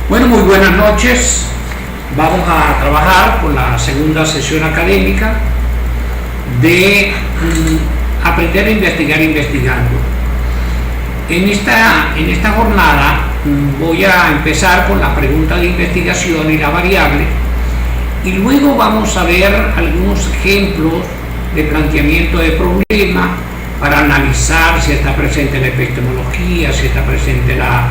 Bueno, muy buenas noches. Vamos a trabajar con la segunda sesión académica de Aprender a investigar investigando. En esta jornada voy a empezar con la pregunta de investigación y la variable, y luego vamos a ver algunos ejemplos de planteamiento de problema para analizar si está presente la epistemología, si está presente la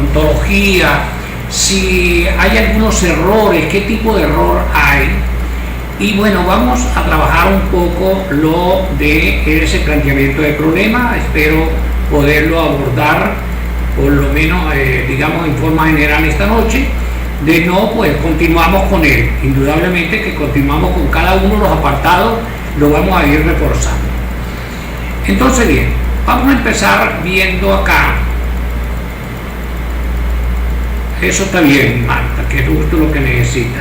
ontología, si hay algunos errores, qué tipo de error hay. Y bueno, vamos a trabajar un poco lo de ese planteamiento de problema. Espero poderlo abordar por lo menos digamos en forma general esta noche. De no, pues continuamos con él. Indudablemente que continuamos con cada uno de los apartados, lo vamos a ir reforzando. Entonces bien, vamos a empezar viendo acá. Eso está bien, Marta, que es justo lo que necesita.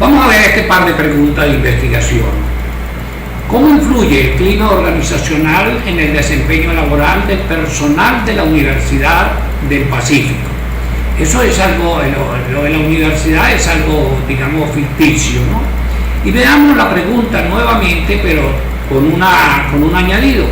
Vamos a ver este par de preguntas de investigación. ¿Cómo influye el clima organizacional en el desempeño laboral del personal de la Universidad del Pacífico? Eso es algo, lo de la universidad es algo, digamos, ficticio, ¿no? Y veamos la pregunta nuevamente, pero con un añadido.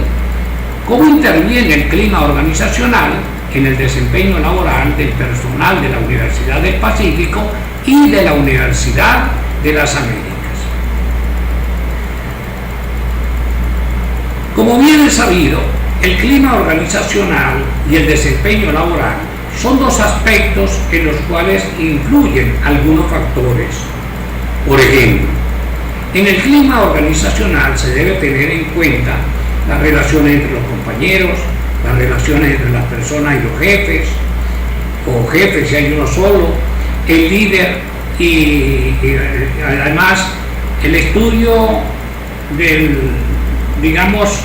¿Cómo interviene el clima organizacional en el desempeño laboral del personal de la Universidad del Pacífico y de la Universidad de las Américas? Como bien es sabido, el clima organizacional y el desempeño laboral son dos aspectos en los cuales influyen algunos factores. Por ejemplo, en el clima organizacional se debe tener en cuenta las relaciones entre los compañeros, las relaciones entre las personas y los jefes, o jefes si hay uno solo, el líder y además el estudio del, digamos,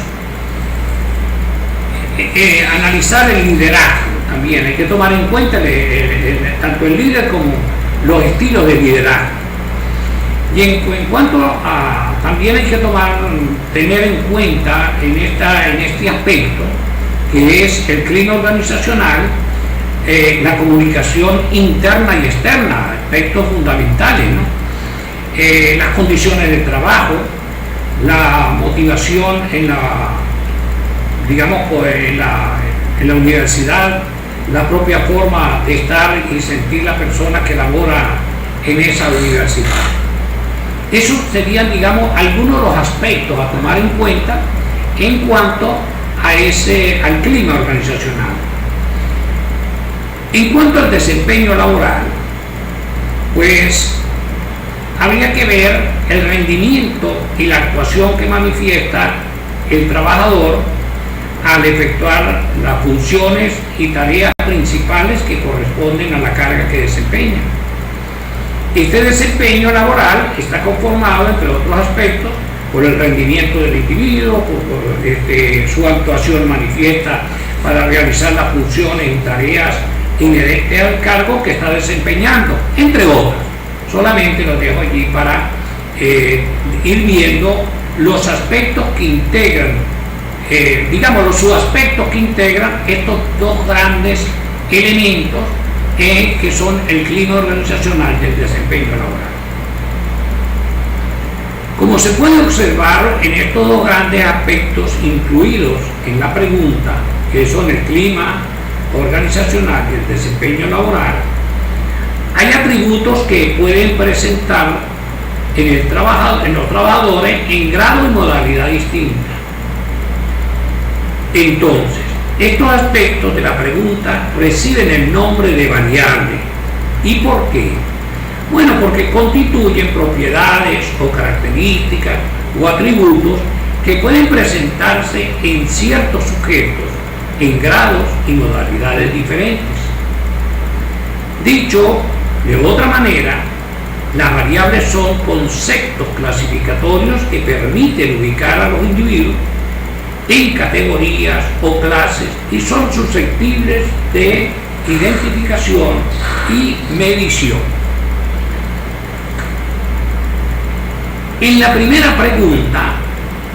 analizar el liderazgo también. Hay que tomar en cuenta tanto el líder como los estilos de liderazgo. Y en cuanto a, también hay que tener en cuenta en este aspecto, que es el clima organizacional, la comunicación interna y externa, aspectos fundamentales, ¿no? Las condiciones de trabajo, la motivación en la universidad, la propia forma de estar y sentir la persona que labora en esa universidad. Esos serían, digamos, algunos de los aspectos a tomar en cuenta en cuanto al clima organizacional. En cuanto al desempeño laboral, pues habría que ver el rendimiento y la actuación que manifiesta el trabajador al efectuar las funciones y tareas principales que corresponden a la carga que desempeña. Este desempeño laboral está conformado, entre otros aspectos, por el rendimiento del individuo, por su actuación manifiesta para realizar las funciones y tareas inherentes al cargo que está desempeñando, entre otras. Solamente lo dejo allí para ir viendo los aspectos que integran, digamos, los subaspectos que integran estos dos grandes elementos que son el clima organizacional y el desempeño laboral. Como se puede observar en estos dos grandes aspectos incluidos en la pregunta, que son el clima organizacional y el desempeño laboral, hay atributos que pueden presentar en los trabajadores en grado y modalidad distinta. Entonces, estos aspectos de la pregunta reciben el nombre de variable. ¿Y por qué? Bueno, porque constituyen propiedades o características o atributos que pueden presentarse en ciertos sujetos en grados y modalidades diferentes. Dicho de otra manera, las variables son conceptos clasificatorios que permiten ubicar a los individuos en categorías o clases y son susceptibles de identificación y medición. En la primera pregunta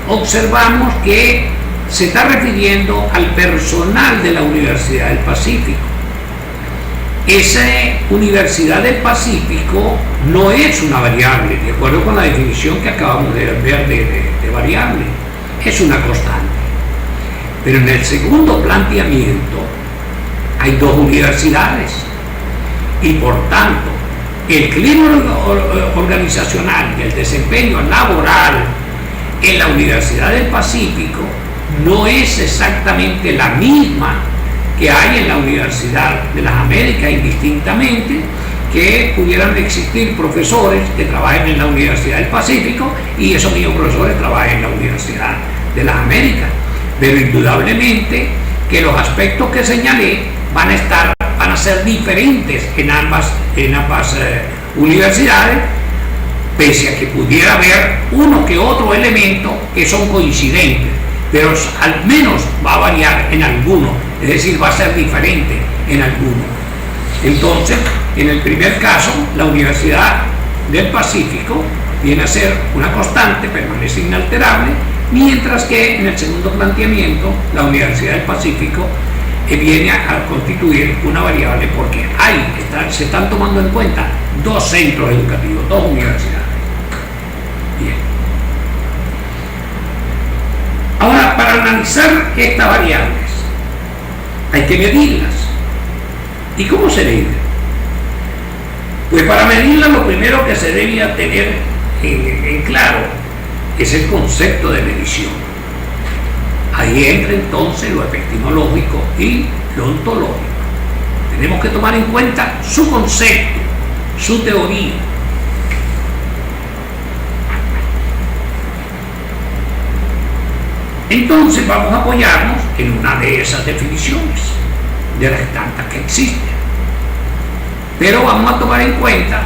observamos que se está refiriendo al personal de la Universidad del Pacífico. esa Universidad del Pacífico no es una variable, de acuerdo con la definición que acabamos de ver de variable, es una constante. Pero en el segundo planteamiento hay dos universidades y por tanto el clima organizacional y el desempeño laboral en la Universidad del Pacífico no es exactamente la misma que hay en la Universidad de las Américas, indistintamente que pudieran existir profesores que trabajen en la Universidad del Pacífico y esos mismos profesores trabajen en la Universidad de las Américas. Pero indudablemente que los aspectos que señalé van a ser diferentes en ambas universidades, pese a que pudiera haber uno que otro elemento que son coincidentes, pero al menos va a variar en alguno, es decir, va a ser diferente en alguno. Entonces, en el primer caso, la Universidad del Pacífico viene a ser una constante, permanece inalterable, mientras que en el segundo planteamiento, la Universidad del Pacífico viene a constituir una variable porque se están tomando en cuenta dos centros educativos, dos universidades. Bien. Ahora, para analizar estas variables, hay que medirlas. ¿Y cómo se mide? Pues para medirlas, lo primero que se debía tener en claro es el concepto de medición. Ahí entra entonces lo epistemológico y lo ontológico. Tenemos que tomar en cuenta su concepto, su teoría. Entonces vamos a apoyarnos en una de esas definiciones, de las tantas que existen. Pero vamos a tomar en cuenta,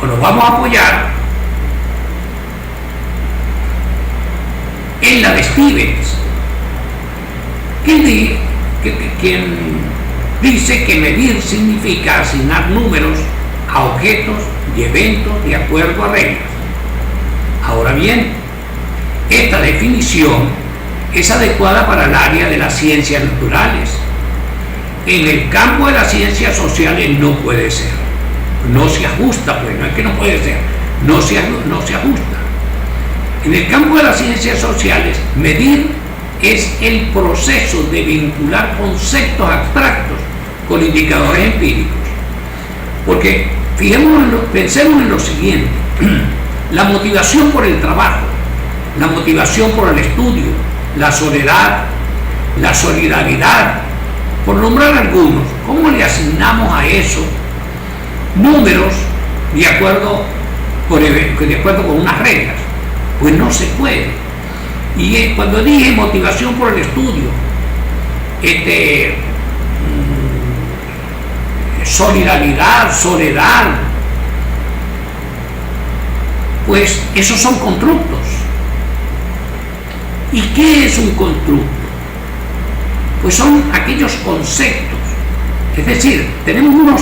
o nos vamos a apoyar en la de Stevens, quien dice que medir significa asignar números a objetos y eventos de acuerdo a reglas. Ahora bien, esta definición es adecuada para el área de las ciencias naturales. En el campo de las ciencias sociales no puede ser, no se ajusta, pues no es que no puede ser, no se ajusta. En el campo de las ciencias sociales, medir es el proceso de vincular conceptos abstractos con indicadores empíricos. Porque pensemos en lo siguiente: la motivación por el trabajo, la motivación por el estudio, la soledad, la solidaridad, por nombrar algunos. ¿Cómo le asignamos a eso números de acuerdo con unas reglas? Pues no se puede. Y cuando dije motivación por el estudio, solidaridad, soledad, pues esos son constructos. ¿Y qué es un constructo? Pues son aquellos conceptos, es decir, tenemos unos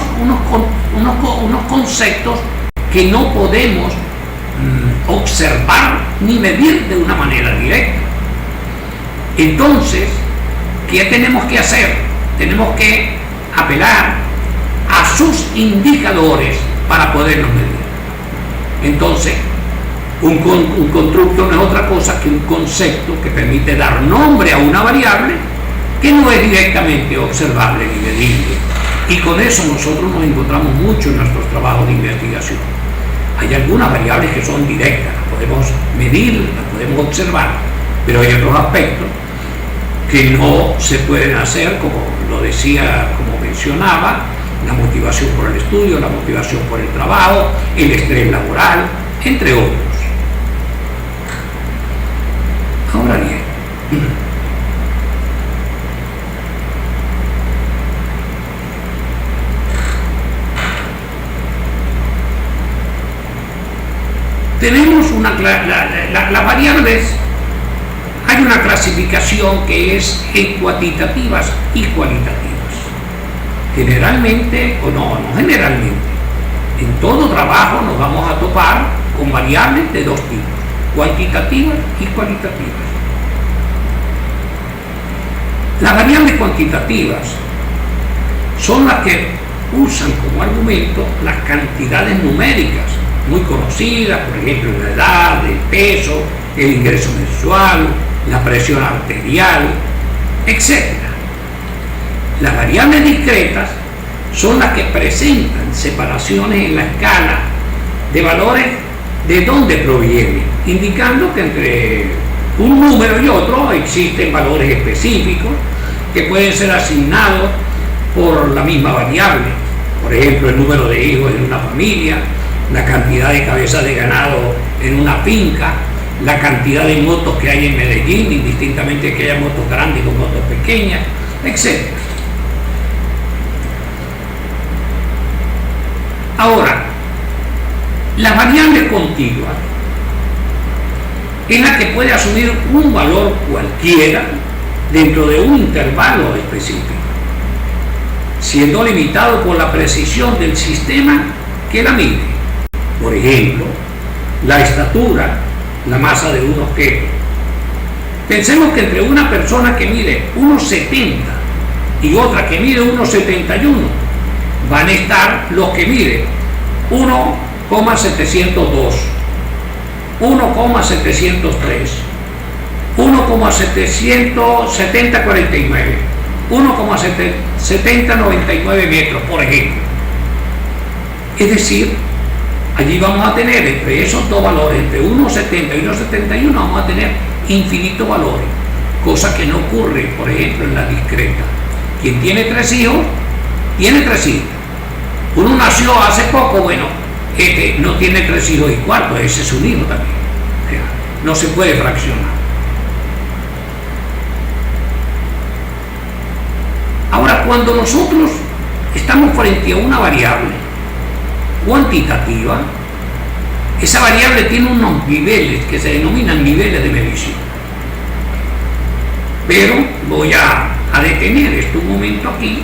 conceptos que no podemos observar ni medir de una manera directa. Entonces, ¿qué tenemos que hacer? Tenemos que apelar a sus indicadores para poderlos medir. Entonces, un constructo no es otra cosa que un concepto que permite dar nombre a una variable que no es directamente observable ni medible. Y con eso nosotros nos encontramos mucho en nuestros trabajos de investigación. Hay algunas variables que son directas, las podemos medir, las podemos observar, pero hay otros aspectos que no se pueden hacer, como lo decía, como mencionaba, la motivación por el estudio, la motivación por el trabajo, el estrés laboral, entre otros. Ahora bien, tenemos las variables, hay una clasificación que es en cuantitativas y cualitativas. Generalmente, o no generalmente, en todo trabajo nos vamos a topar con variables de dos tipos: cuantitativas y cualitativas. Las variables cuantitativas son las que usan como argumento las cantidades numéricas muy conocidas, por ejemplo, la edad, el peso, el ingreso mensual, la presión arterial, etc. Las variables discretas son las que presentan separaciones en la escala de valores de dónde provienen, indicando que entre un número y otro existen valores específicos que pueden ser asignados por la misma variable. Por ejemplo, el número de hijos en una familia, la cantidad de cabezas de ganado en una finca, la cantidad de motos que hay en Medellín, indistintamente que haya motos grandes o motos pequeñas, etc. Ahora, la variable contigua es la que puede asumir un valor cualquiera dentro de un intervalo específico, siendo limitado por la precisión del sistema que la mide. Por ejemplo, la estatura, la masa de un objeto. Pensemos que entre una persona que mide 1,70 y otra que mide 1,71 van a estar los que miden 1,702, 1,703, 1,749, 1,799 metros, por ejemplo. Es decir, allí vamos a tener entre esos dos valores, entre 1,70 y 1,71, vamos a tener infinitos valores, cosa que no ocurre, por ejemplo, en la discreta. Quien tiene 3 hijos, tiene 3 hijos. Uno nació hace poco, bueno, este no tiene 3 hijos y cuarto, ese es un hijo también. O sea, no se puede fraccionar. Ahora, cuando nosotros estamos frente a una variable cuantitativa, esa variable tiene unos niveles que se denominan niveles de medición. Pero voy a detener esto un momento aquí